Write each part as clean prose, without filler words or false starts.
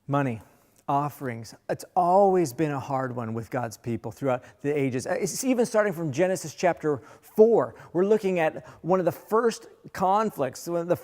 Money, offerings. It's always been a hard one with God's people throughout the ages. It's even starting from Genesis chapter 4. We're looking at one of the first conflicts, one of the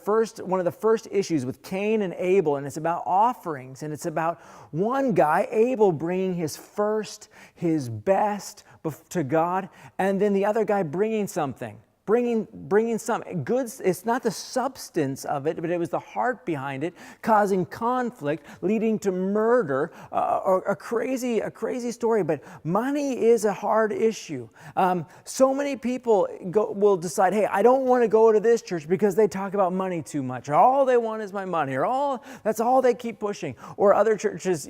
first issues with Cain and Abel, and it's about offerings, and it's about one guy, Abel, bringing his first, his best to God, and then the other guy bringing something. Bringing some goods. It's not the substance of it, but it was the heart behind it, causing conflict, leading to murder, or a crazy story. But money is a hard issue. So many people will decide, hey, I don't want to go to this church because they talk about money too much, or all they want is my money, or that's all they keep pushing. Or other churches,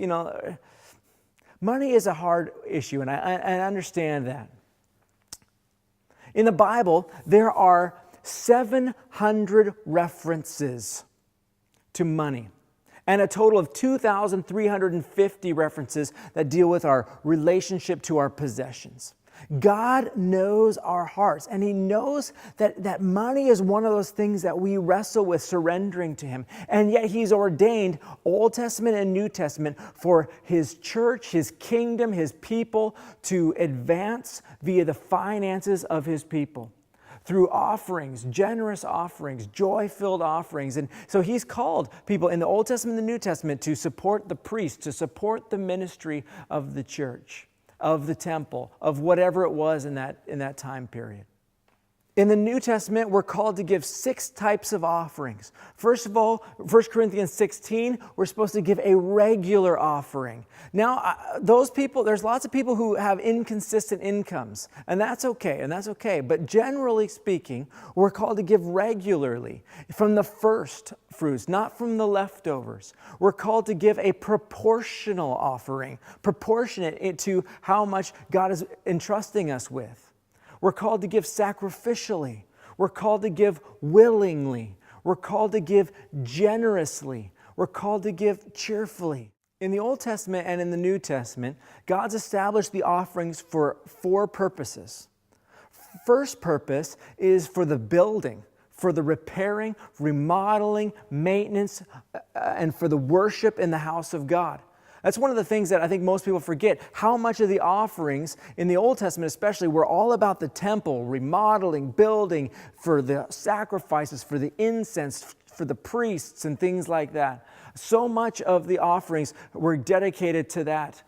money is a hard issue, and I understand that. In the Bible, there are 700 references to money and a total of 2,350 references that deal with our relationship to our possessions. God knows our hearts, and He knows that money is one of those things that we wrestle with surrendering to Him. And yet He's ordained Old Testament and New Testament for His church, His kingdom, His people to advance via the finances of His people. Through offerings, generous offerings, joy-filled offerings. And so He's called people in the Old Testament and the New Testament to support the priest, to support the ministry of the church, of the temple, of whatever it was in that time period. In the New Testament, we're called to give 6 types of offerings. First of all, 1 Corinthians 16, we're supposed to give a regular offering. Now, there's lots of people who have inconsistent incomes, and that's okay. But generally speaking, we're called to give regularly from the first fruits, not from the leftovers. We're called to give a proportional offering, proportionate to how much God is entrusting us with. We're called to give sacrificially. We're called to give willingly. We're called to give generously. We're called to give cheerfully. In the Old Testament and in the New Testament, God's established the offerings for 4 purposes. First purpose is for the building, for the repairing, remodeling, maintenance, and for the worship in the house of God. That's one of the things that I think most people forget. How much of the offerings in the Old Testament especially were all about the temple, remodeling, building, for the sacrifices, for the incense, for the priests and things like that. So much of the offerings were dedicated to that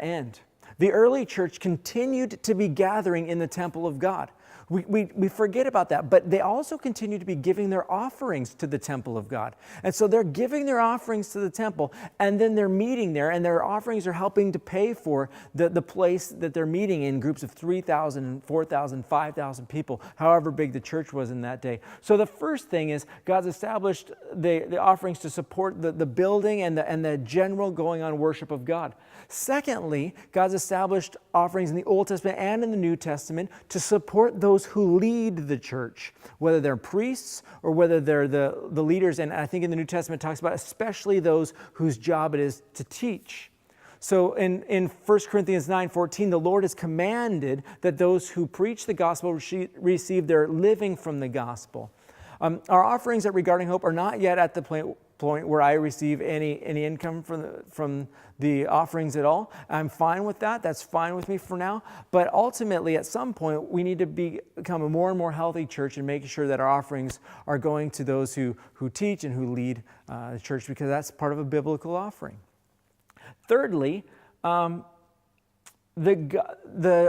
end. The early church continued to be gathering in the temple of God. We forget about that, but they also continue to be giving their offerings to the temple of God. And so they're giving their offerings to the temple, and then they're meeting there, and their offerings are helping to pay for the place that they're meeting in, groups of 3,000, 4,000, 5,000 people, however big the church was in that day. So the first thing is God's established the offerings to support the building and the general going on worship of God. Secondly, God's established offerings in the Old Testament and in the New Testament to support those who lead the church, whether they're priests or whether they're the leaders. And I think in the New Testament it talks about especially those whose job it is to teach. So in 1 Corinthians 9:14, the Lord has commanded that those who preach the gospel receive their living from the gospel. Our offerings at Regarding Hope are not yet at the point where I receive any income from the offerings at all. I'm fine with that. That's fine with me for now. But ultimately, at some point, we need to become a more and more healthy church and making sure that our offerings are going to those who teach and who lead the church, because that's part of a biblical offering. Thirdly, the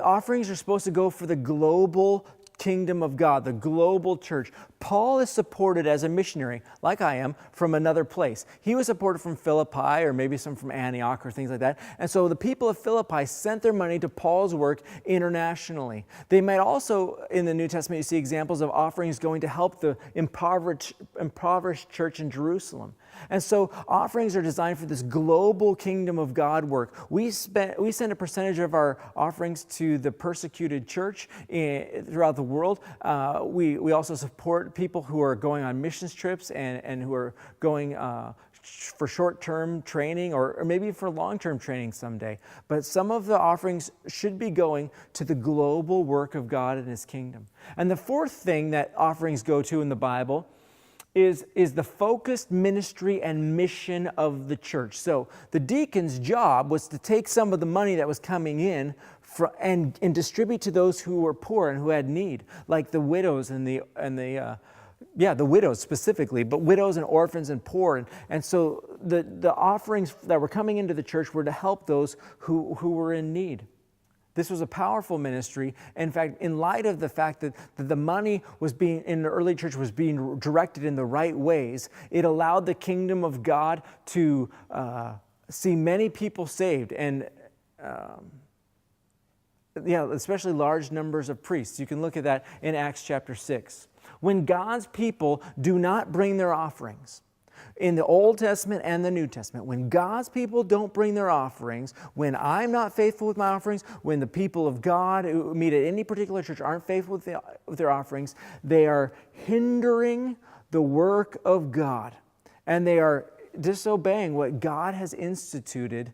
offerings are supposed to go for the global kingdom of God, the global church. Paul is supported as a missionary, like I am, from another place. He was supported from Philippi, or maybe some from Antioch or things like that. And so the people of Philippi sent their money to Paul's work internationally. They might also, in the New Testament, you see examples of offerings going to help the impoverished church in Jerusalem. And so offerings are designed for this global kingdom of God work. We send a percentage of our offerings to the persecuted church throughout the world. We also support people who are going on missions trips and who are going for short-term training or maybe for long-term training someday. But some of the offerings should be going to the global work of God and His kingdom. And the fourth thing that offerings go to in the Bible is the focused ministry and mission of the church. So the deacon's job was to take some of the money that was coming in and distribute to those who were poor and who had need, like the widows and the widows specifically, but widows and orphans and poor. And so the offerings that were coming into the church were to help those who were in need. This was a powerful ministry. In fact, in light of the fact that the money was being, in the early church, was being directed in the right ways, it allowed the kingdom of God to see many people saved, and especially large numbers of priests. You can look at that in Acts chapter 6. When God's people do not bring their offerings, in the Old Testament and the New Testament, when God's people don't bring their offerings, when I'm not faithful with my offerings, when the people of God who meet at any particular church aren't faithful with their offerings, they are hindering the work of God, and they are disobeying what God has instituted,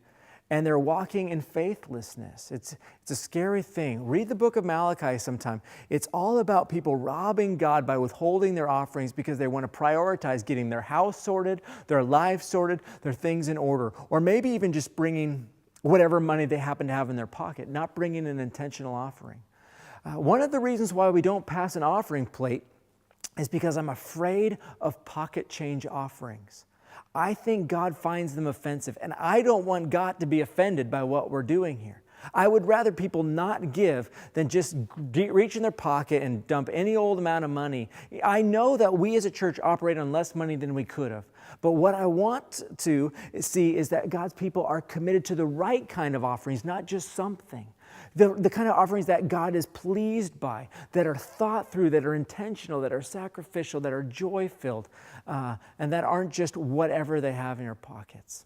and they're walking in faithlessness. It's a scary thing. Read the book of Malachi sometime. It's all about people robbing God by withholding their offerings because they want to prioritize getting their house sorted, their life sorted, their things in order, or maybe even just bringing whatever money they happen to have in their pocket, not bringing an intentional offering. One of the reasons why we don't pass an offering plate is because I'm afraid of pocket change offerings. I think God finds them offensive, and I don't want God to be offended by what we're doing here. I would rather people not give than just reach in their pocket and dump any old amount of money. I know that we as a church operate on less money than we could have, but what I want to see is that God's people are committed to the right kind of offerings, not just something. The kind of offerings that God is pleased by, that are thought through, that are intentional, that are sacrificial, that are joy-filled, and that aren't just whatever they have in their pockets.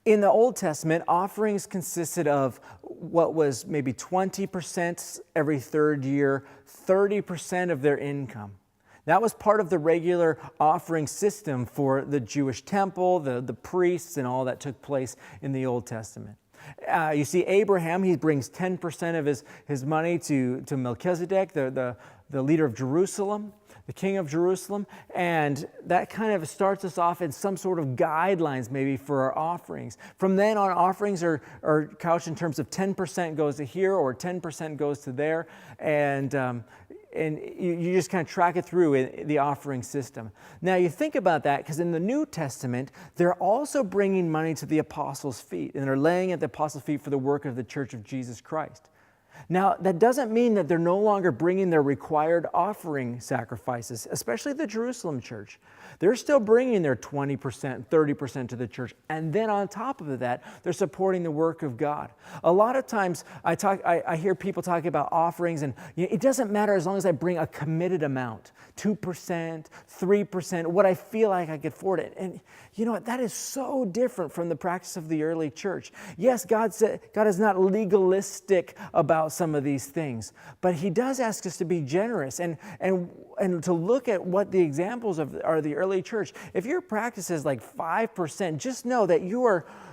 In the Old Testament, offerings consisted of what was maybe 20% every third year, 30% of their income. That was part of the regular offering system for the Jewish temple, the priests, and all that took place in the Old Testament. You see Abraham, he brings 10% of his money to Melchizedek, the leader of Jerusalem, the king of Jerusalem, and that kind of starts us off in some sort of guidelines maybe for our offerings. From then on, offerings are couched in terms of 10% goes to here or 10% goes to there, and you just kind of track it through in the offering system. Now you think about that because in the New Testament, they're also bringing money to the apostles' feet, and they're laying at the apostles' feet for the work of the Church of Jesus Christ. Now, that doesn't mean that they're no longer bringing their required offering sacrifices, especially the Jerusalem church. They're still bringing their 20%, 30% to the church. And then on top of that, they're supporting the work of God. A lot of times I hear people talking about offerings, and it doesn't matter as long as I bring a committed amount, 2%, 3%, what I feel like I could afford it. And you know what? That is so different from the practice of the early church. Yes, God is not legalistic about some of these things, but He does ask us to be generous and to look at what the examples are the early church. If your practice is like 5%, just know that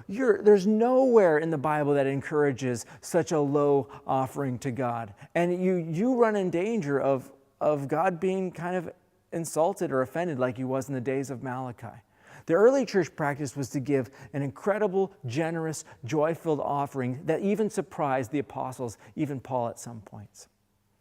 there's nowhere in the Bible that encourages such a low offering to God, and you run in danger of God being kind of insulted or offended like He was in the days of Malachi. The early church practice was to give an incredible, generous, joy-filled offering that even surprised the apostles, even Paul at some points.